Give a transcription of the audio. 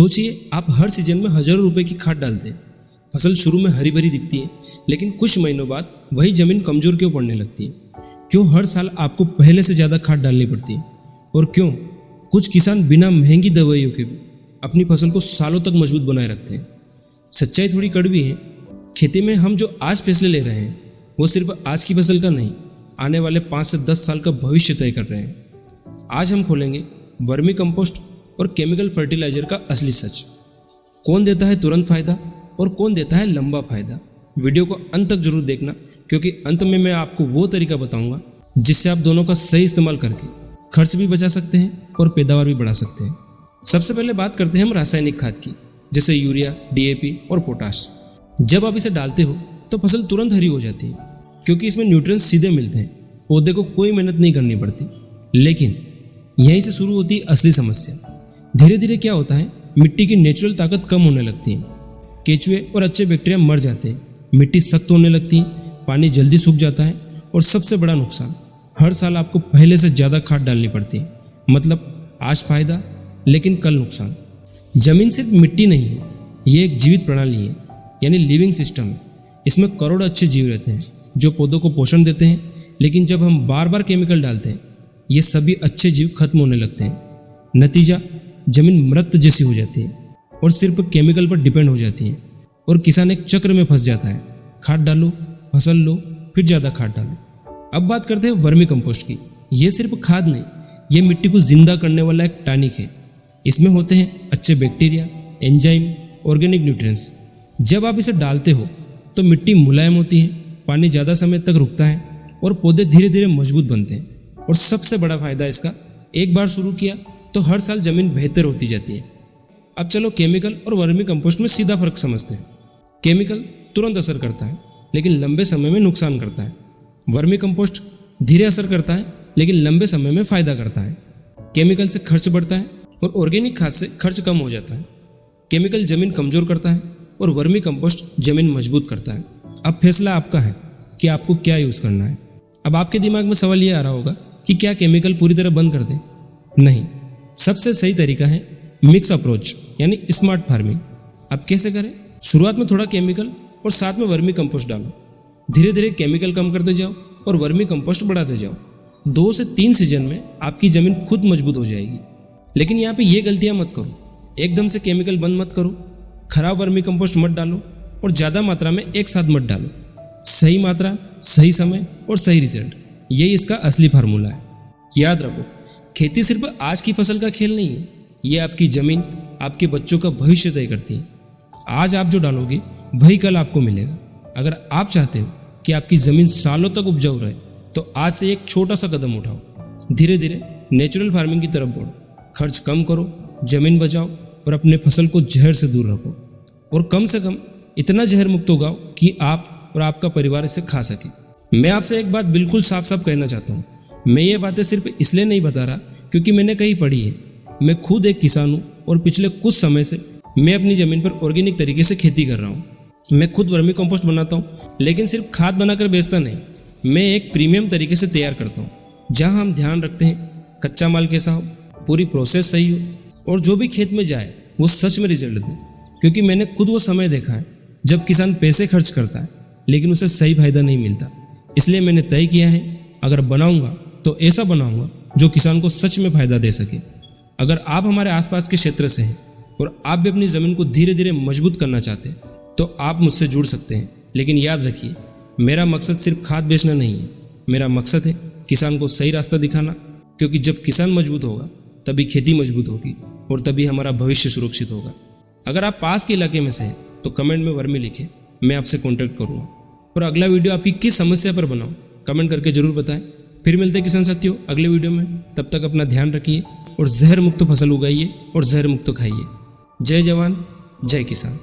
सोचिए, आप हर सीजन में हजारों रुपए की खाद डालते हैं। फसल शुरू में हरी भरी दिखती है, लेकिन कुछ महीनों बाद वही जमीन कमजोर क्यों पड़ने लगती है? क्यों हर साल आपको पहले से ज़्यादा खाद डालनी पड़ती है? और क्यों कुछ किसान बिना महंगी दवाइयों के भी अपनी फसल को सालों तक मजबूत बनाए रखते हैं? सच्चाई थोड़ी कड़वी है। खेती में हम जो आज फैसले ले रहे हैं वो सिर्फ आज की फसल का नहीं, आने वाले 5 से 10 साल का भविष्य तय कर रहे हैं। आज हम खोलेंगे वर्मी कंपोस्ट और केमिकल फर्टिलाइजर का असली सच। कौन देता है तुरंत फायदा और कौन देता है लंबा फायदा? वीडियो को अंत तक जरूर देखना, क्योंकि अंत में मैं आपको वो तरीका बताऊंगा जिससे आप दोनों का सही इस्तेमाल करके खर्च भी बचा सकते हैं और पैदावार भी बढ़ा सकते हैं। सबसे पहले बात करते हैं हम रासायनिक खाद की, जैसे यूरिया, डीएपी और पोटाश। जब आप इसे डालते हो तो फसल तुरंत हरी हो जाती है, क्योंकि इसमें न्यूट्रिएंट्स सीधे मिलते हैं। पौधे को कोई मेहनत नहीं करनी पड़ती। लेकिन यहीं से शुरू होती है असली समस्या। धीरे धीरे क्या होता है, मिट्टी की नेचुरल ताकत कम होने लगती है। केचुए और अच्छे बैक्टीरिया मर जाते हैं, मिट्टी सख्त होने लगती है, पानी जल्दी सूख जाता है और सबसे बड़ा नुकसान, हर साल आपको पहले से ज़्यादा खाद डालनी पड़ती है। मतलब आज फायदा लेकिन कल नुकसान। जमीन सिर्फ मिट्टी नहीं है, ये एक जीवित प्रणाली है, यानी लिविंग सिस्टम है। इसमें करोड़ों अच्छे जीव रहते हैं जो पौधों को पोषण देते हैं। लेकिन जब हम बार बार केमिकल डालते हैं, ये सभी अच्छे जीव खत्म होने लगते हैं। नतीजा, जमीन मृत जैसी हो जाती है और सिर्फ केमिकल पर डिपेंड हो जाती है। और किसान एक चक्र में फंस जाता है, खाद डालो, फसल लो, फिर ज़्यादा खाद डालो। अब बात करते हैं वर्मी कंपोस्ट की। ये सिर्फ खाद नहीं, ये मिट्टी को जिंदा करने वाला एक टॉनिक है। इसमें होते हैं अच्छे बैक्टीरिया, एंजाइम, ऑर्गेनिक न्यूट्रिएंट्स। जब आप इसे डालते हो तो मिट्टी मुलायम होती है, पानी ज़्यादा समय तक रुकता है और पौधे धीरे धीरे मजबूत बनते हैं। और सबसे बड़ा फायदा इसका, एक बार शुरू किया तो हर साल जमीन बेहतर होती जाती है। अब चलो केमिकल और वर्मी कंपोस्ट में सीधा फर्क समझते हैं। केमिकल तुरंत असर करता है, लेकिन लंबे समय में नुकसान करता है। वर्मी कंपोस्ट धीरे असर करता है, लेकिन लंबे समय में फायदा करता है। केमिकल से खर्च बढ़ता है और ऑर्गेनिक खाद से खर्च कम हो जाता है। केमिकल जमीन कमजोर करता है और वर्मी कंपोस्ट जमीन मजबूत करता है। अब फैसला आपका है कि आपको क्या यूज़ करना है। अब आपके दिमाग में सवाल ये आ रहा होगा कि क्या केमिकल पूरी तरह बंद कर दें? नहीं, सबसे सही तरीका है मिक्स अप्रोच, यानी स्मार्ट फार्मिंग। अब कैसे करें? शुरुआत में थोड़ा केमिकल और साथ में वर्मी कंपोस्ट डालो। धीरे धीरे केमिकल कम करते जाओ और वर्मी कंपोस्ट बढ़ाते जाओ। 2 से 3 सीजन में आपकी जमीन खुद मजबूत हो जाएगी। लेकिन यहाँ पे ये गलतियाँ मत करो। एकदम से केमिकल बंद मत करो, खराब वर्मी कंपोस्ट मत डालो और ज़्यादा मात्रा में एक साथ मत डालो। सही मात्रा, सही समय और सही रिजल्ट, यही इसका असली फार्मूला है। याद रखो, खेती सिर्फ आज की फसल का खेल नहीं है, ये आपकी जमीन, आपके बच्चों का भविष्य तय करती है। आज आप जो डालोगे वही कल आपको मिलेगा। अगर आप चाहते हो कि आपकी ज़मीन सालों तक उपजाऊ रहे, तो आज से एक छोटा सा कदम उठाओ। धीरे धीरे नेचुरल फार्मिंग की तरफ बढ़ो। खर्च कम करो, जमीन बचाओ और अपने फसल को जहर से दूर रखो। और कम से कम इतना जहर मुक्त उगाओ कि आप और आपका परिवार इसे खा सके। मैं आपसे एक बात बिल्कुल साफ साफ कहना चाहता हूँ। मैं ये बातें सिर्फ इसलिए नहीं बता रहा क्योंकि मैंने कहीं पढ़ी है। मैं खुद एक किसान हूँ और पिछले कुछ समय से मैं अपनी ज़मीन पर ऑर्गेनिक तरीके से खेती कर रहा हूँ। मैं खुद वर्मी कंपोस्ट बनाता हूँ, लेकिन सिर्फ खाद बनाकर बेचता नहीं। मैं एक प्रीमियम तरीके से तैयार करता हूँ, जहाँ हम ध्यान रखते हैं कच्चा माल कैसा हो, पूरी प्रोसेस सही हो और जो भी खेत में जाए वो सच में रिजल्ट दे। क्योंकि मैंने खुद वो समय देखा है जब किसान पैसे खर्च करता है लेकिन उसे सही फायदा नहीं मिलता। इसलिए मैंने तय किया है, अगर बनाऊंगा तो ऐसा बनाऊंगा जो किसान को सच में फायदा दे सके। अगर आप हमारे आसपास के क्षेत्र से हैं और आप भी अपनी ज़मीन को धीरे धीरे मजबूत करना चाहते हैं, तो आप मुझसे जुड़ सकते हैं। लेकिन याद रखिए, मेरा मकसद सिर्फ खाद बेचना नहीं है। मेरा मकसद है किसान को सही रास्ता दिखाना, क्योंकि जब किसान मजबूत होगा तभी खेती मजबूत होगी और तभी हमारा भविष्य सुरक्षित होगा। अगर आप पास के इलाके में से हैं तो कमेंट में वर्मी लिखें, मैं आपसे कॉन्टैक्ट करूँगा। और अगला वीडियो आपकी किस समस्या पर बनाऊँ, कमेंट करके जरूर बताएं। फिर मिलते हैं किसान साथियों अगले वीडियो में। तब तक अपना ध्यान रखिए और जहर मुक्त फसल उगाइए और जहर मुक्त खाइए। जय जवान, जय किसान।